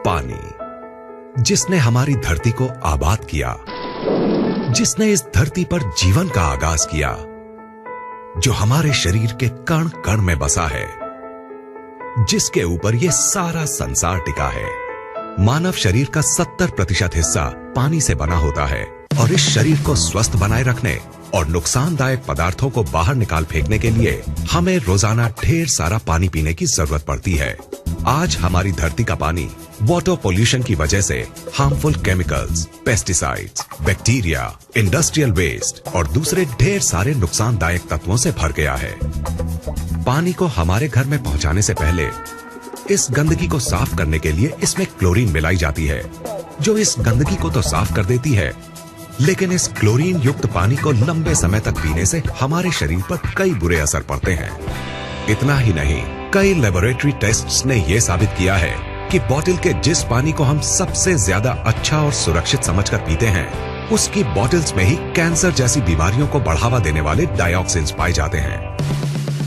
पानी, जिसने हमारी धरती को आबाद किया, जिसने इस धरती पर जीवन का आगाज किया, जो हमारे शरीर के कण कण में बसा है, जिसके ऊपर ये सारा संसार टिका है। मानव शरीर का 70% हिस्सा पानी से बना होता है और इस शरीर को स्वस्थ बनाए रखने और नुकसानदायक पदार्थों को बाहर निकाल फेंकने के लिए हमें रोजाना ढेर सारा पानी पीने की जरूरत पड़ती है। आज हमारी धरती का पानी वाटर पोल्यूशन की वजह से harmful chemicals, pesticides, bacteria, industrial waste और दूसरे ढेर सारे नुकसानदायक तत्वों से भर गया है। पानी को हमारे घर में पहुंचाने से पहले इस गंदगी को साफ करने के लिए इसमें क्लोरीन मिलाई जाती है, जो इस गंदगी को तो साफ कर देती है, लेकिन इस क्लोरीन युक्त पानी को लंबे समय तक पीने से हमारे शरीर पर कई बुरे असर पड़ते हैं। इतना ही नहीं, कई लेबोरेटरी टेस्ट्स ने यह साबित किया है कि बोतल के जिस पानी को हम सबसे ज्यादा अच्छा और सुरक्षित समझकर पीते हैं, उसकी बोतल्स में ही कैंसर जैसी बीमारियों को बढ़ावा देने वाले डाइऑक्सिन्स पाए जाते हैं।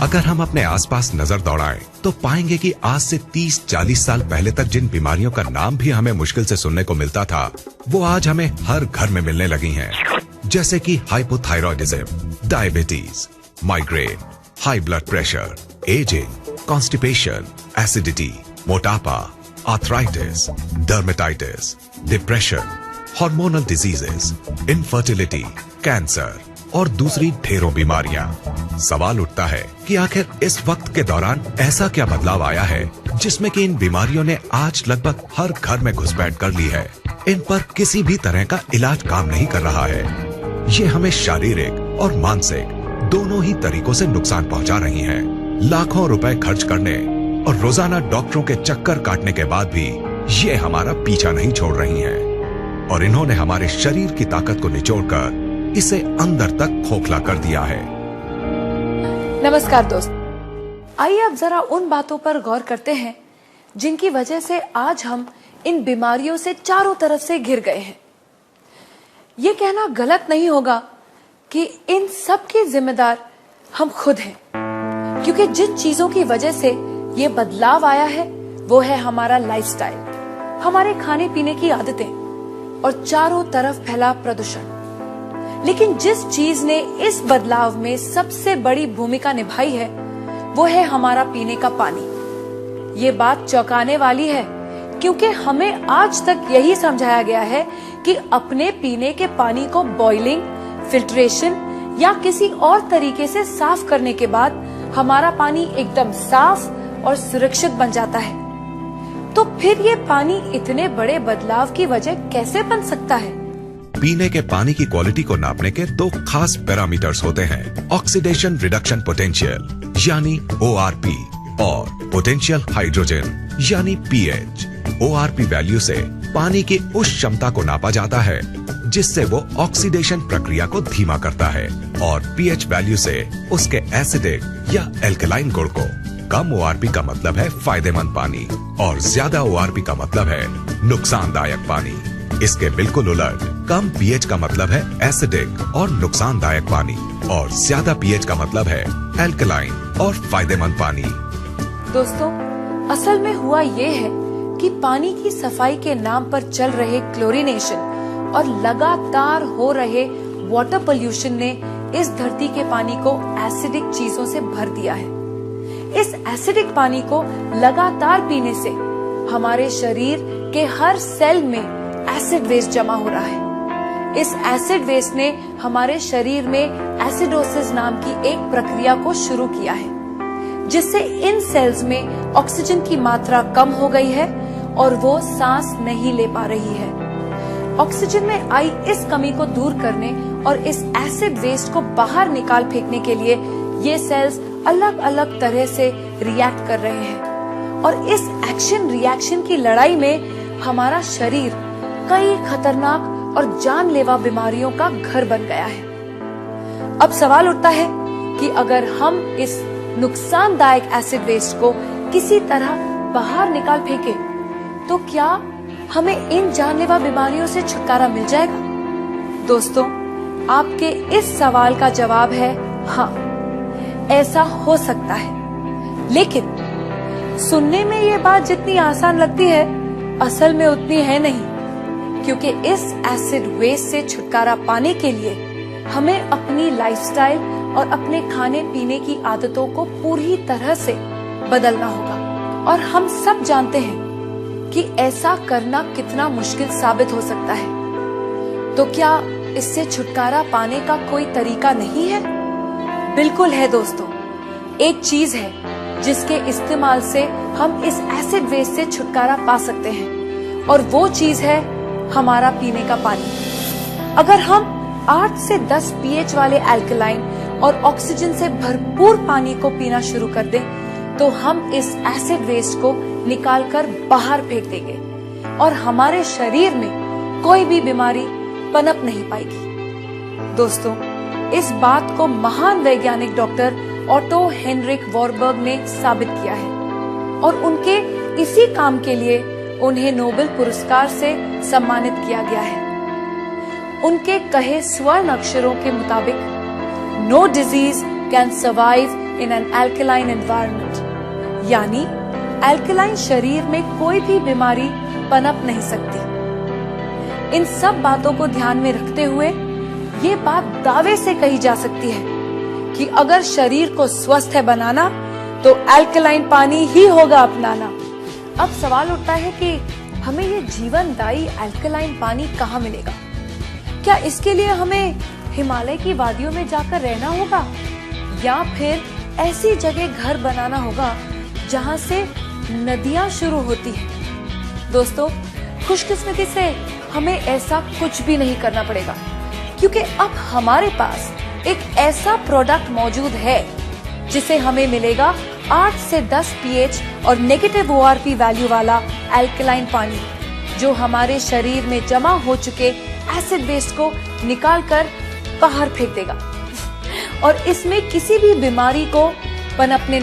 अगर हम अपने आसपास नजर दौड़ाएं तो पाएंगे कि आज से 30-40 साल पहले तक जिन बीमारियों का नाम भी हमें मुश्किल से सुनने को मिलता था, वो आज हमें हर घर में मिलने लगी हैं। जैसे कि hypothyroidism, diabetes, migraine, high blood pressure, ageing, constipation, acidity, मोटापा, arthritis, dermatitis, depression, hormonal diseases, infertility, cancer और दूसरी ढेरों बीमारियां। सवाल उठता है कि आखिर इस वक्त के दौरान ऐसा क्या बदलाव आया है जिसमें कि इन बीमारियों ने आज लगभग हर घर में घुसपैठ कर ली है। इन पर किसी भी तरह का इलाज काम नहीं कर रहा है। ये हमें शारीरिक और मानसिक दोनों ही तरीकों से नुकसान पहुंचा रही हैं। लाखों रुपए खर्च करने और रोजाना डॉक्टरों के चक्कर काटने के बाद भी ये हमारा पीछा नहीं छोड़ रही हैं। और इन्होंने हमारे शरीर की ताकत को निचोड़कर इसे अंदर तक खोखला कर दिया है। नमस्कार दोस्त, आइए अब जरा उन बातों पर गौर करते हैं जिनकी वजह से आज हम इन बीमारियों से चारों तरफ से घिर गए हैं। ये कहना गलत नहीं होगा कि इन सब के जिम्मेदार हम खुद हैं, क्योंकि जिन चीजों की वजह से ये बदलाव आया है वो है हमारा लाइफस्टाइल, हमारे खाने पीने की आदतें और चारों तरफ फैला प्रदूषण। लेकिन जिस चीज ने इस बदलाव में सबसे बड़ी भूमिका निभाई है वो है हमारा पीने का पानी। ये बात चौंकाने वाली है, क्योंकि हमें आज तक यही समझाया गया है कि अपने पीने के पानी को बॉइलिंग, फिल्ट्रेशन या किसी और तरीके से साफ करने के बाद हमारा पानी एकदम साफ और सुरक्षित बन जाता है। तो फिर ये पानी इतने बड़े बदलाव की वजह कैसे बन सकता है? पीने के पानी की क्वालिटी को नापने के दो खास पैरामीटर्स होते हैं, ऑक्सीडेशन रिडक्शन पोटेंशियल यानी ORP और पोटेंशियल हाइड्रोजन यानी pH। ORP वैल्यू से पानी की उस क्षमता को नापा जाता है जिससे वो ऑक्सीडेशन प्रक्रिया को धीमा करता है, और pH वैल्यू से उसके एसिडिक या एल्कलाइन गुण को। कम ORP का मतलब है फायदेमंद पानी और ज्यादा ORP का मतलब है नुकसानदायक पानी। इसके बिल्कुल उलट, कम pH का मतलब है एसिडिक और नुकसानदायक पानी, और ज्यादा pH का मतलब है एल्कलाइन और फायदेमंद पानी। दोस्तों, असल में हुआ ये है कि पानी की सफाई के नाम पर चल रहे क्लोरीनेशन और लगातार हो रहे वाटर पोल्यूशन ने इस धरती के पानी को एसिडिक चीजों से भर दिया है। इस एसिडिक पानी को लगातार पीने से हमारे शरीर के हर सेल में एसिड वेस्ट जमा हो रहा है। इस एसिड वेस्ट ने हमारे शरीर में एसिडोसिस नाम की एक प्रक्रिया को शुरू किया है, जिससे इन सेल्स में ऑक्सीजन की मात्रा कम हो गई है और वो सांस नहीं ले पा रही है। ऑक्सीजन में आई इस कमी को दूर करने और इस एसिड वेस्ट को बाहर निकाल फेंकने के लिए ये सेल्स अलग अलग तरह से रिएक्ट कर रहे हैं, और इस एक्शन रिएक्शन की लड़ाई में हमारा शरीर कई खतरनाक और जानलेवा बीमारियों का घर बन गया है। अब सवाल उठता है कि अगर हम इस नुकसानदायक एसिड वेस्ट को किसी तरह बाहर निकाल फेंके तो क्या हमें इन जानलेवा बीमारियों से छुटकारा मिल जाएगा? दोस्तों, आपके इस सवाल का जवाब है हाँ, ऐसा हो सकता है। लेकिन सुनने में ये बात जितनी आसान लगती है, असल में उतनी है नहीं, क्योंकि इस एसिड वेस्ट से छुटकारा पाने के लिए हमें अपनी लाइफस्टाइल और अपने खाने पीने की आदतों को पूरी तरह से बदलना होगा। और हम सब जानते हैं कि ऐसा करना कितना मुश्किल साबित हो सकता है। तो क्या इससे छुटकारा पाने का कोई तरीका नहीं है? बिल्कुल है दोस्तों। एक चीज है जिसके इस्तेमाल से हम इस एसिड वेस्ट से छुटकारा पा सकते हैं, और वो चीज है हमारा पीने का पानी। अगर हम 8 से 10 pH वाले अल्कलाइन और ऑक्सीजन से भरपूर पानी को पीना शुरू कर दें, तो हम इस एसिड वेस्ट को निकालकर बाहर फेंक देंगे और हमारे शरीर में कोई भी बीमारी पनप नहीं पाएगी। दोस्तों, इस बात को महान वैज्ञानिक डॉक्टर ऑटो हेनरिक वॉरबर्ग ने साबित किया है, और उनके इसी काम के लिए उन्हें नोबेल पुरस्कार से सम्मानित किया गया है। उनके कहे स्वर्ण अक्षरों के मुताबिक, no disease can survive in an alkaline environment, यानी अल्कलाइन शरीर में कोई भी बीमारी पनप नहीं सकती। इन सब बातों को ध्यान में रखते हुए ये बात दावे से कही जा सकती है कि अगर शरीर को स्वस्थ है बनाना, तो अल्कलाइन पानी ही होगा अपनाना। अब सवाल उठता है कि हमें ये जीवनदायी अल्कलाइन पानी कहाँ मिलेगा? क्या इसके लिए हमें हिमालय की वादियों में जाकर रहना होगा, या फिर ऐसी जगह घर बनाना होगा जहाँ से नदियाँ शुरू होती हैं? दोस्तों, खुशकिस्मती से हमें ऐसा कुछ भी नहीं करना पड़ेगा, क्योंकि अब हमारे पास एक ऐसा प्रोडक्ट मौजूद है जिसे हमें मिलेगा 8 से 10 pH और नेगेटिव ORP वैल्यू वाला अल्कलाइन पानी, जो हमारे शरीर में जमा हो चुके एसिड वेस्ट को निकालकर बाहर फेंक देगा और इसमें किसी भी बीमारी को पनपने